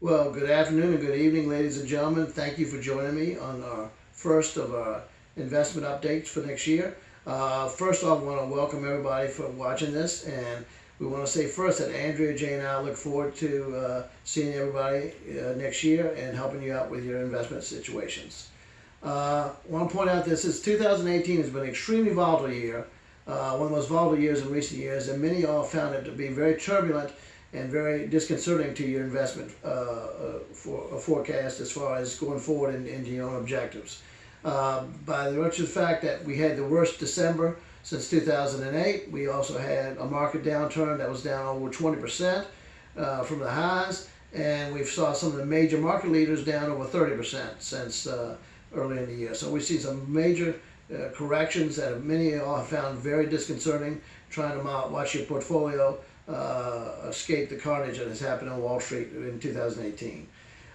Well, good afternoon and good evening, ladies and gentlemen. Thank you for joining me on our first of our investment updates for next year. First off, I want to welcome everybody for watching this, and we want to say first that Andrea, Jay, and I look forward to seeing everybody next year and helping you out with your investment situations. I want to point out this 2018 has been an extremely volatile year, one of the most volatile years in recent years, and many of y'all found it to be very turbulent and very disconcerting to your investment forecast as far as going forward into your own objectives. By the virtue of the fact that we had the worst December since 2008, we also had a market downturn that was down over 20% from the highs, and we saw some of the major market leaders down over 30% since early in the year. So we see some major corrections that many of y'all have found very disconcerting, trying to watch your portfolio escape the carnage that has happened on Wall Street in 2018.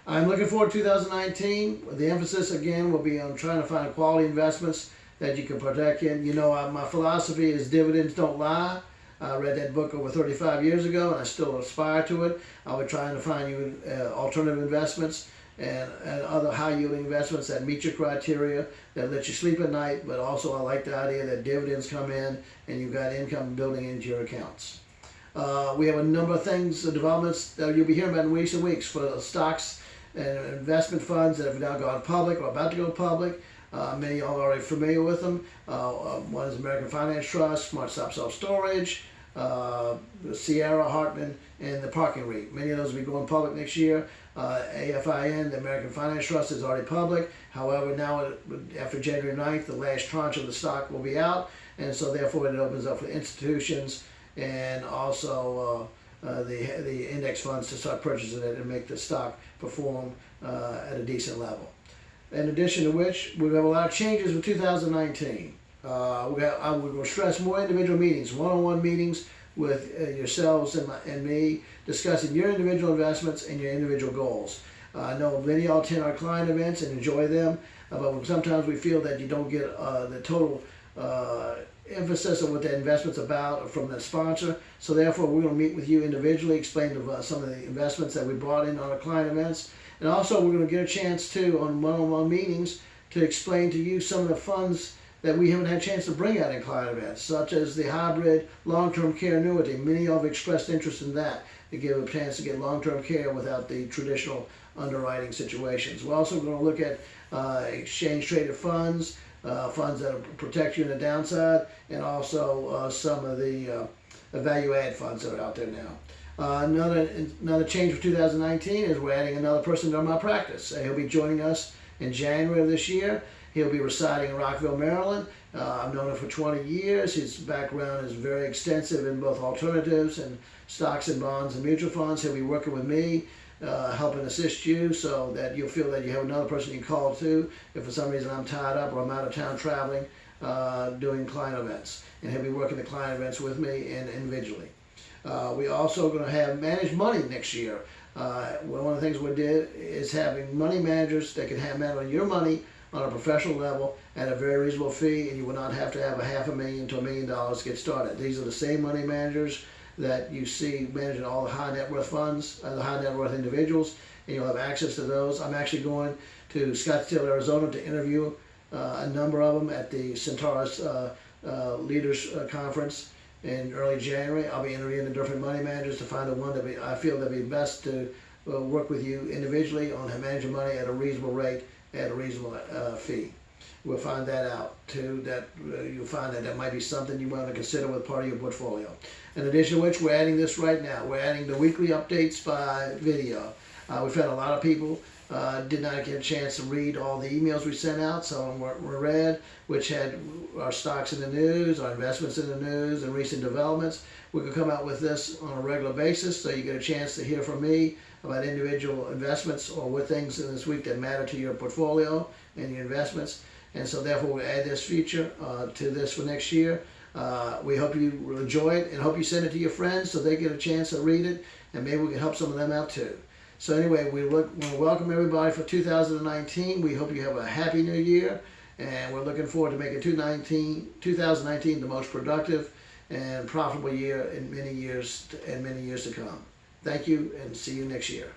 I'm looking forward to 2019. The emphasis again will be on trying to find quality investments that you can protect in. You know, my philosophy is dividends don't lie. I read that book over 35 years ago, and I still aspire to it. I'll be trying to find you alternative investments and other high-yielding investments that meet your criteria, that let you sleep at night, but also I like the idea that dividends come in and you've got income building into your accounts. We have a number of things, developments that you'll be hearing about in recent weeks for stocks and investment funds that have now gone public or about to go public. Many of you are already familiar with them. One is American Finance Trust, Smart Stop Self Storage, Sierra, Hartman, and the Parking REIT. Many of those will be going public next year. AFIN, the American Finance Trust, is already public. However, now after January 9th, the last tranche of the stock will be out, and so therefore it opens up for institutions and also the index funds to start purchasing it and make the stock perform at a decent level. In addition to which, we have a lot of changes in 2019. I will stress more individual meetings, one-on-one meetings with yourselves and me, discussing your individual investments and your individual goals. I know many of y'all attend our client events and enjoy them, but sometimes we feel that you don't get the total emphasis of what the investment's about from the sponsor. So therefore, we're going to meet with you individually, explain some of the investments that we brought in on our client events. And also, we're going to get a chance to, on one-on-one meetings, to explain to you some of the funds that we haven't had a chance to bring out in client events, such as the hybrid long-term care annuity. Many of you have expressed interest in that, to give a chance to get long-term care without the traditional underwriting situations. We're also going to look at exchange-traded funds, funds that protect you in the downside, and also some of the value-add funds that are out there now. Another change for 2019 is we're adding another person to my practice. He'll be joining us in January of this year. He'll be residing in Rockville, Maryland. I've known him for 20 years. His background is very extensive in both alternatives and stocks and bonds and mutual funds. He'll be working with me, helping assist you so that you'll feel that you have another person you can call to if for some reason I'm tied up or I'm out of town traveling doing client events. And he'll be working the client events with me and individually. We also going to have managed money next year. One of the things we did is having money managers that can handle your money on a professional level at a very reasonable fee, and you will not have to have $500,000 to $1 million to get started. These are the same money managers that you see managing all the high net worth funds, the high net worth individuals, and you'll have access to those. I'm actually going to Scottsdale, Arizona to interview a number of them at the Centaurus Leaders Conference in early January. I'll be interviewing the different money managers to find the one that I feel that would be best to work with you individually on managing money at a reasonable rate, at a reasonable fee. We'll find that out too, that you'll find that might be something you want to consider with part of your portfolio. In addition to which, we're adding this right now. We're adding the weekly updates by video. We've had a lot of people did not get a chance to read all the emails we sent out. Some of them were read, which had our stocks in the news, our investments in the news, and recent developments. We could come out with this on a regular basis, so you get a chance to hear from me about individual investments or what things in this week that matter to your portfolio and your investments. And so therefore, we'll add this feature to this for next year. We hope you will enjoy it and hope you send it to your friends so they get a chance to read it, and maybe we can help some of them out too. So anyway, we want to welcome everybody for 2019. We hope you have a happy new year, and we're looking forward to making 2019 the most productive and profitable year in many years to come. Thank you, and see you next year.